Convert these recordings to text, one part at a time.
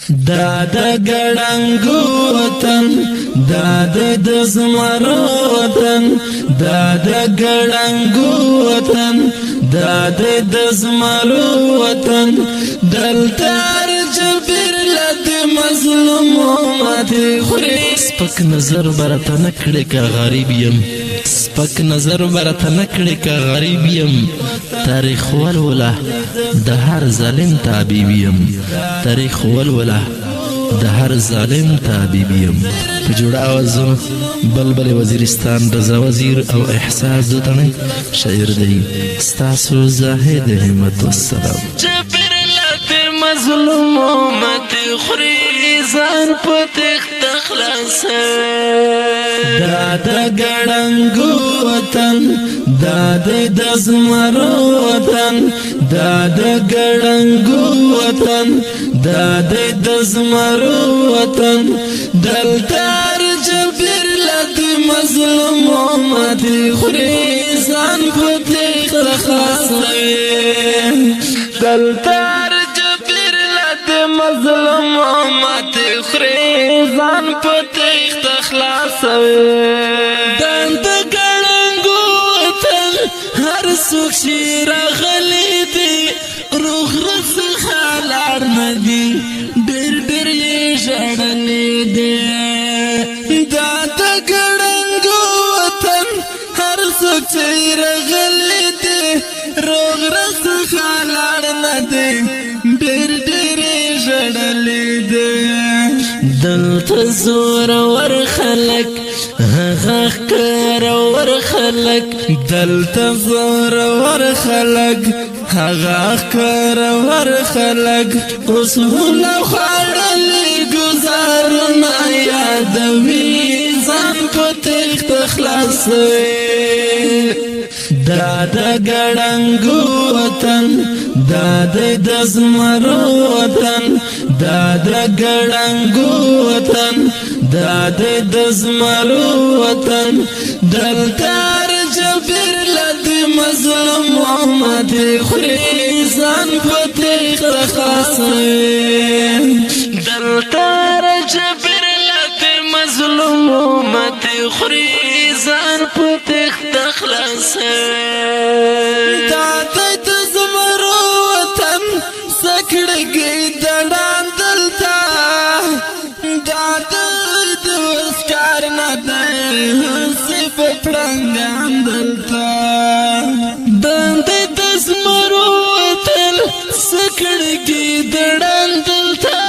دا د ګړنګو وطن دا د زمرو وطن دا د ګړنګو وطن دا د زمرو وطن دلتار جبر لد مظلوم مات خوري سپک نظر برته نکړه کا غریب یم سپک نظر برته نکړه کا غریب یم تاریخ ولوله د هر ظالم تابع یم تاریخ ولوله د هر ظالم تابع یم په جوړه आवाज بلبل وزیرستان رضا وزیر او احساس دتنه شاعر دی ستاسو زاهد همت والسلام جبر لد مظلوم مت خوري ځان په تخت خلاص دا د ګړنګو وطن دا د زمرو وطن دا د ګړنګو وطن دا د زمرو وطن دلتار جبر لد مظلوم مت خوري ځان په تخت خلاص دلتار جبر لد مظلوم مت خوري ځان په تخت خلاص دند ګړنګو وطن هر څوک چې راغلی دی روح رس خالار ندی ډېر ډېر یې ژړلی دی دا د ګړنګو وطن هر څوک چې راغلی دی روح رس خالار ندی ډېر ډېر یې ژړلی دی دلته زورور خلک هغه ښکارور خلک دلته زورور خلک هغه ښکارور خلک اوس هله خوړلي ګزارونه یادوي ځان په تخت خلاصوي دا د ګړنګو وطن دا د زمرو وطن دا د ګړنګو وطن دا د زمرو وطن دلتار جبر لد مظلوم مت خوري ځان په تخت خلاصوي دلتار جبر لد مظلوم مت خوري ځان په تخت خلاصوي دا د زمرو وطن سکړګي دړان دلتا دا د وسکار نه دی صف پړنګان دلتا د زمرو وطن سکړګي دړان دلتا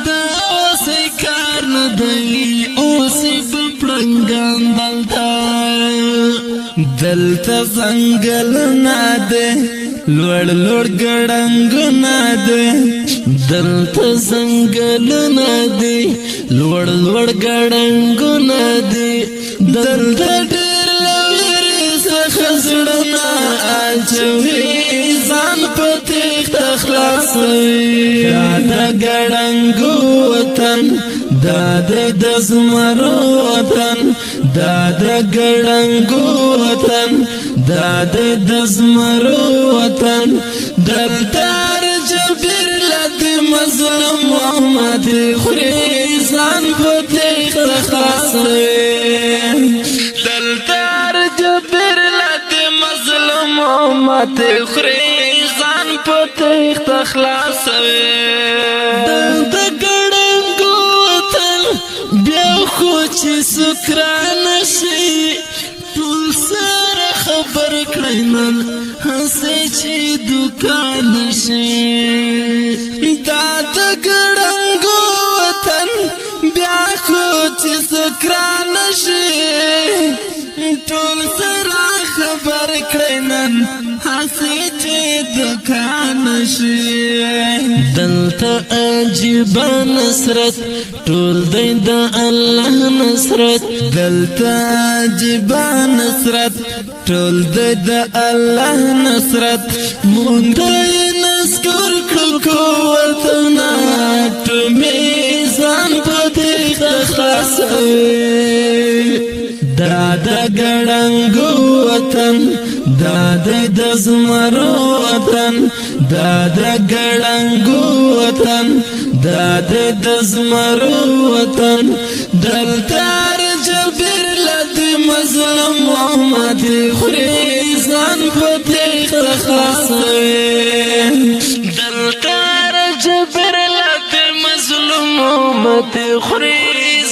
د وسکار نه دی اوس پړنګان دلتا دلته ځنګل نه دی لوړ لوړ ګړنګونه دی دلته ځنګلونه دی لوړ لوړ ګړنګونه دی دلته ډېر لوړې څخه زړونه اچوي ځان په تخت خلاصوي دا د ګړنګو وطن دا د زمرو وطن دا د ګړنګو وطن دا د زمرو وطن دلتار جبر لد مظلوم مت خوري ځان په تخت خلاصوي دلتار جبر لد مظلوم مت خوري ځان په تخت خلاصوي د ګړنګو وطن بیا خو چې سکران شي ټول سره خبر کړئ نن هسې چې دوکان شي دا د ګړنګو وطن بیا خو چې سکران شي ټول سره خبر کړئ نن هسې چې دوکان شي دلته عجیب نصرت ټول دی د الله نصرت دلته عجیب نصرت ټول دی د الله نصرت مونږ نذکر کړو قوتنا ټمې ځان په تخت خلاصوي دا د ګړنګو وطن دا د زمرو وطن دا د ګړنګو وطن دا د زمرو وطن دلته جبر لد مظلوم محمد خوري ځان په تیغ خلاصوي دلته جبر لد مظلوم محمد خوري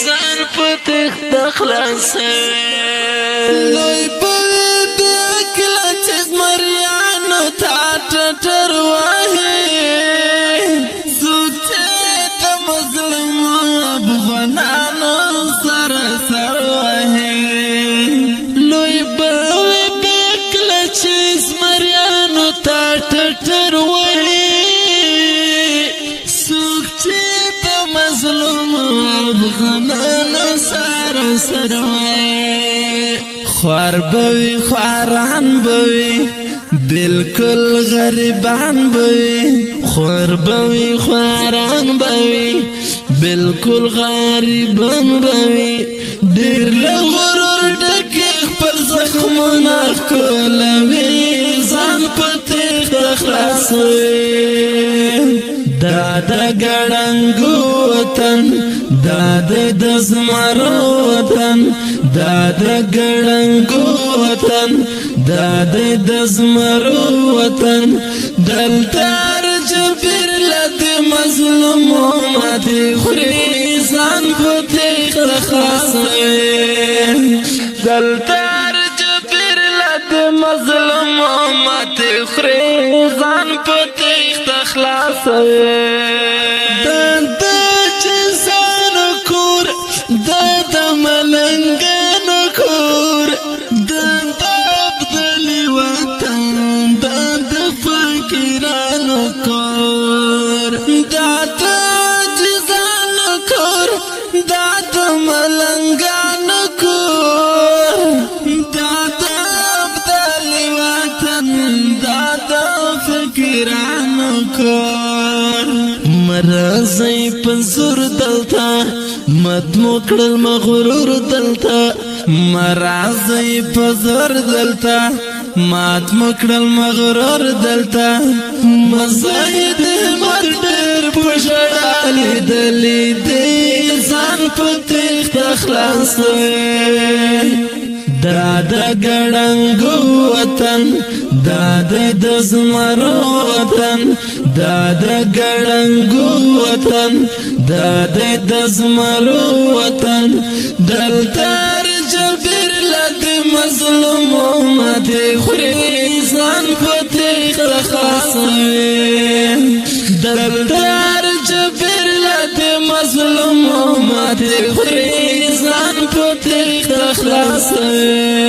ځان په تیغ خلاصوي لوی په دې کله چې زمریانو تا ټټر وهي ټټر وهي څوک چې د مظلوم افغانانو سره سره وهي خوار بوي خواران بوي بالکل غریبان بوي خوار بوي خواران بوي بالکل غریبان بوي ډېر له غرور ډکې خپل زخمونه ښکلوي ځان په تیغ خلاصوي دا د ګړنګو وطن دا د زمرو وطن دا د ګړنګو وطن دا د زمرو وطن دلته جبر لد مظلوم محمد خوري ځان په تیغ خلاصوي دلته مظلوم محمد خوري ځان په تیغ خلاصوي د جنسانو کور د ملنګانو کور د ابدالي وطن د فقیرانو کور د جنسانو کور د ملنګانو کور مرازی پنزور دلتا مد مکڑل مغرور دلتا مرازی پنزور دلتا مد مکڑل مغرور دلتا مزاید مردر پشڑالی دلی دی ځان په تیغ خلاصوي دا د ګړنګو وطن دا د زمرو وطن دا د ګړنګو وطن دا د زمرو وطن دلته جبر لد مظلوم محمد خوري ځان په تیغ خلاصوي دلته جبر لد مظلوم محمد خوري ځان په تیغ خلاصوي